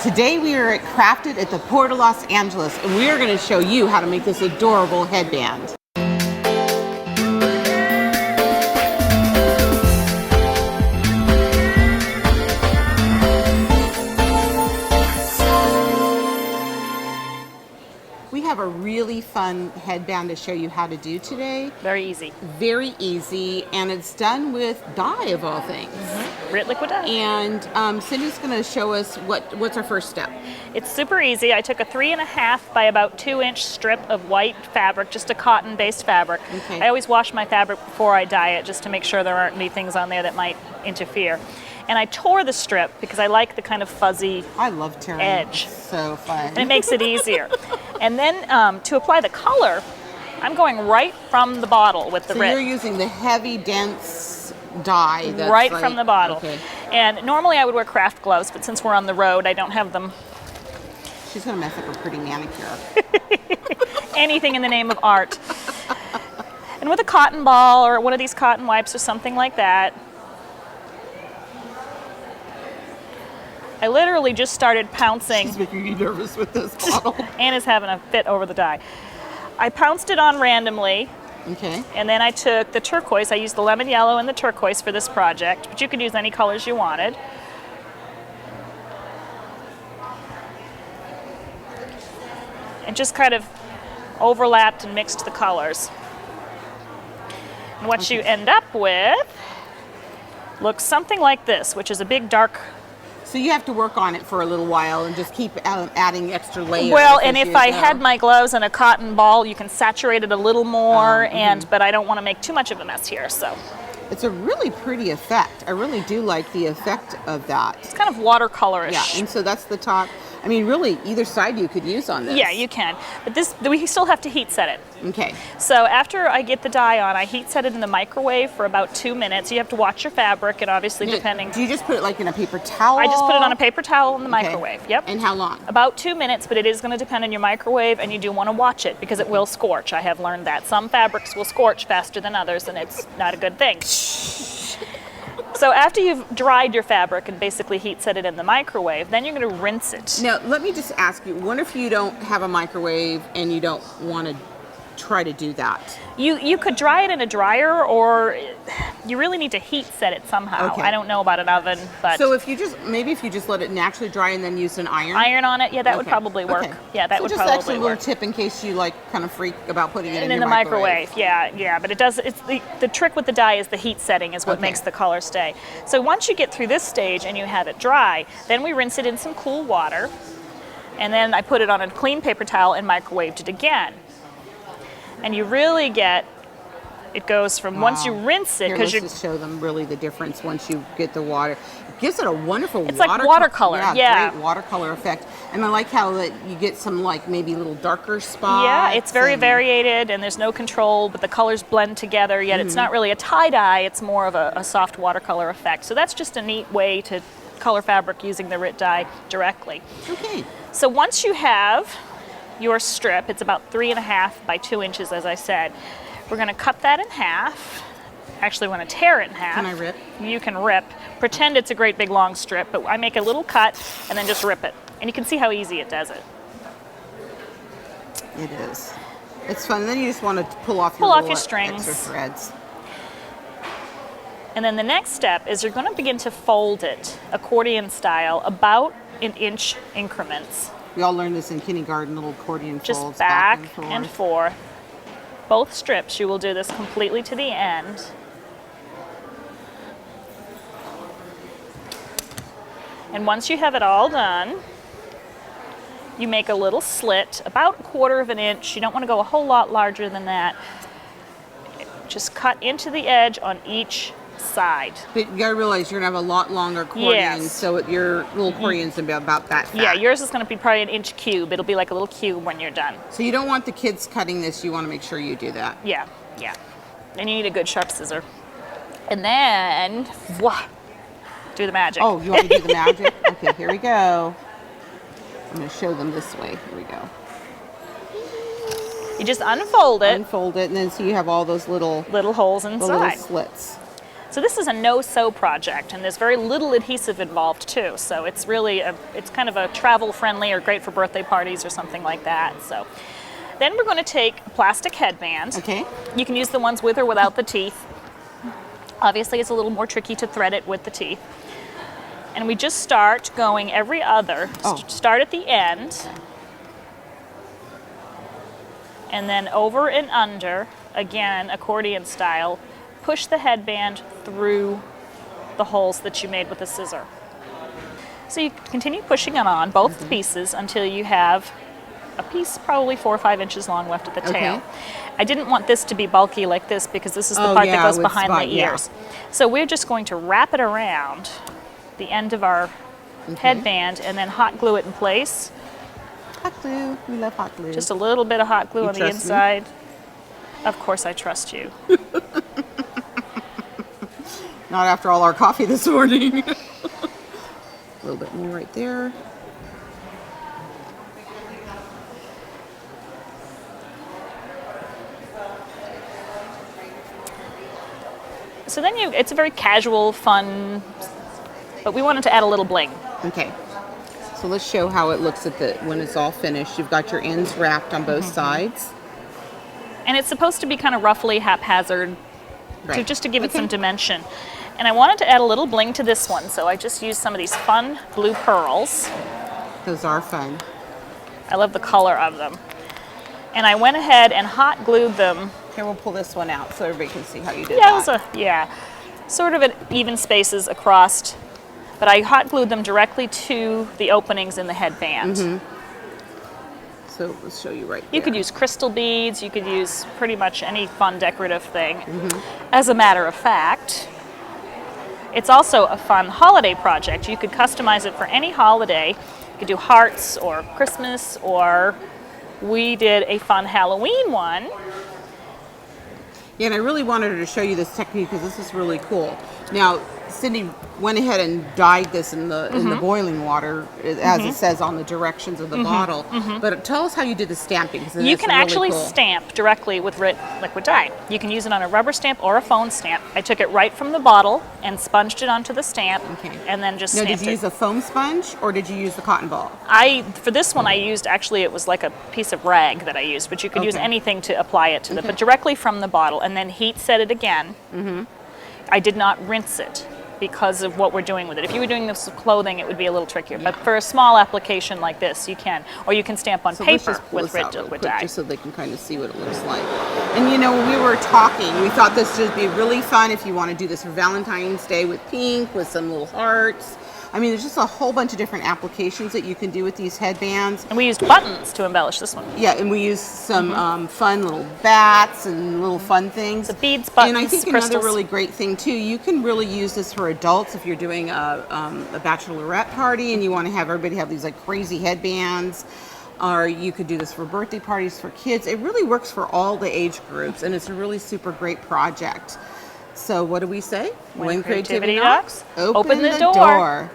Today we are at Crafted at the Port of Los Angeles, and we are going to show you how to make this adorable headband. We have a really fun headband to show you how to do today. Very easy. Very easy, and it's done with dye of all things. Grit liquid dye. And Cindy's going to show us what's our first step. It's super easy. I took a 3.5 by about 2-inch strip of white fabric, just a cotton-based fabric. Okay. I always wash my fabric before I dye it, just to make sure there aren't any things on there that might interfere. And I tore the strip because I like the kind of fuzzy I love tearing edge. It's so fun. And it makes it easier. And then to apply the color, I'm going right from the bottle with the So red. you're using the heavy, dense dye. That's Right like, from the bottle. Okay. And normally I would wear craft gloves, but since we're on the road, I don't have them. She's going to mess up her pretty manicure. Anything in the name of art. And with a cotton ball or one of these cotton wipes or something like that, I literally just started pouncing. She's making me nervous with this bottle. Anna's having a fit over the dye. I pounced it on randomly, Okay. and then I took the turquoise. I used the lemon yellow and the turquoise for this project, but you could use any colors you wanted. And just kind of overlapped and mixed the colors. And what you end up with looks something like this, which is a big dark. So you have to work on it for a little while and just keep adding extra layers. Well, and if I had my gloves and a cotton ball, you can saturate it a little more, but I don't want to make too much of a mess here, so. It's a really pretty effect. I really do like the effect of that. It's kind of watercolorish. Yeah, and so that's the top. I mean, really, either side you could use on this. Yeah, you can. But this, we still have to heat set it. Okay. So after I get the dye on, I heat set it in the microwave for about 2 minutes. You have to watch your fabric, and obviously depending. Do you just put it like in a paper towel? I just put it on a paper towel in the microwave. Yep. And how long? About 2 minutes, but it is going to depend on your microwave, and you do want to watch it because it will scorch. I have learned that. Some fabrics will scorch faster than others, and it's not a good thing. So after you've dried your fabric and basically heat set it in the microwave, then you're going to rinse it. Now, let me just ask you, what if you don't have a microwave and you don't want to try to do that? You could dry it in a dryer, or you really need to heat set it somehow. Okay. I don't know about an oven, but So if you just let it naturally dry and then use an iron? iron on it, yeah, that would Okay. probably work. Okay. Yeah, that so would just probably actually a work. little tip in case you kind of freak about putting it And in the your microwave, yeah, but it does. It's the trick with the dye is the heat setting is what Okay. makes the color stay. So once you get through this stage and you have it dry, then we rinse it in some cool water, and then I put it on a clean paper towel and microwaved it again. And you really get, it goes from once you rinse it, Here, because let's you're just show them really the difference once you get the water. It gives it a wonderful It's like watercolor, yeah. Great watercolor effect. And I like how that you get some maybe little darker spots. yeah, it's very and- variated and there's no control, but the colors blend together, yet it's not really a tie-dye, it's more of a soft watercolor effect. So that's just a neat way to color fabric using the RIT dye directly. Okay. So once you have your strip, it's about 3.5 by 2 inches, as I said. We're going to cut that in half. Actually, we're going to tear it in half. Can I rip? You can rip. Pretend it's a great big long strip, but I make a little cut and then just rip it. And you can see how easy it does it. It is. It's fun. And then you just want to pull off Pull your, off little your strings. extra threads. And then the next step is you're going to begin to fold it, accordion style, about an inch increments. We all learned this in kindergarten, little accordion Just folds. back and and forth. forth. Both strips, you will do this completely to the end. And once you have it all done, you make a little slit, about 1/4 of an inch. You don't want to go a whole lot larger than that. Just cut into the edge on each side. But you gotta realize you're gonna have a lot longer accordion, Yes. so your little accordion's gonna be about that fat. Yeah, yours is going to be probably an inch cube. It'll be like a little cube when you're done. So you don't want the kids cutting this, you wanna make sure you do that. Yeah. And you need a good sharp scissor. And then, voila, do the magic. Oh, you want me to do the magic? Okay, here we go. I'm gonna show them this way. Here we go. You just unfold it. Unfold it, and then so you have all those little Little holes the inside. little slits. So this is a no-sew project, and there's very little adhesive involved too. So it's really it's kind of a travel-friendly or great for birthday parties or something like that. So then we're going to take a plastic headband. Okay. You can use the ones with or without the teeth. Obviously, it's a little more tricky to thread it with the teeth. And we just start going every other. Start at the end. And then over and under, again, accordion style, push the headband through the holes that you made with the scissor. So you continue pushing it on, both pieces, until you have a piece probably 4 or 5 inches long left at the tail. I didn't want this to be bulky like this because this is the part that goes behind the ears. So we're just going to wrap it around the end of our headband and then hot glue it in place. Hot glue. We love hot glue. Just a little bit of hot glue You on the trust inside. Of course I trust you. Not after all our coffee this morning. A little bit more right there. So then it's a very casual, fun, but we wanted to add a little bling. Okay. So let's show how it looks when it's all finished. You've got your ends wrapped on both sides. And it's supposed to be kind of roughly haphazard, Right. just to give it some dimension. And I wanted to add a little bling to this one, so I just used some of these fun blue pearls. Those are fun. I love the color of them. And I went ahead and hot glued them. Here, we'll pull this one out so everybody can see how you did that. Sort of at even spaces across, but I hot glued them directly to the openings in the headband. So let's show you right there. You could use crystal beads, you could use pretty much any fun decorative thing. As a matter of fact, it's also a fun holiday project. You could customize it for any holiday. You could do hearts or Christmas, or we did a fun Halloween one. Yeah, and I really wanted her to show you this technique because this is really cool. Now, Cindy went ahead and dyed this in the boiling water, as it says on the directions of the bottle. But tell us how you did the stamping. You can actually stamp directly with liquid dye. You can use it on a rubber stamp or a foam stamp. I took it right from the bottle and sponged it onto the stamp, and then just stamped it. Now, did you use a foam sponge or did you use the cotton ball? For this one, I used, actually, it was like a piece of rag that I used, but you could use anything to apply it to but directly from the bottle, and then heat set it again. I did not rinse it because of what we're doing with it. If you were doing this with clothing, it would be a little trickier. But for a small application like this, you can. Or you can stamp on paper with liquid dye. Just so they can kind of see what it looks like. And you know, when we were talking, we thought this would be really fun if you want to do this for Valentine's Day with pink, with some little hearts. I mean, there's just a whole bunch of different applications that you can do with these headbands. And we used buttons to embellish this one. Yeah, and we used some fun little bats and little fun things. The beads, buttons, and I think crystals. another really great thing too, you can really use this for adults if you're doing a bachelorette party and you want to have everybody have these like crazy headbands. Or you could do this for birthday parties for kids. It really works for all the age groups, and it's a really super great project. So what do we say? When creativity knocks, open the door.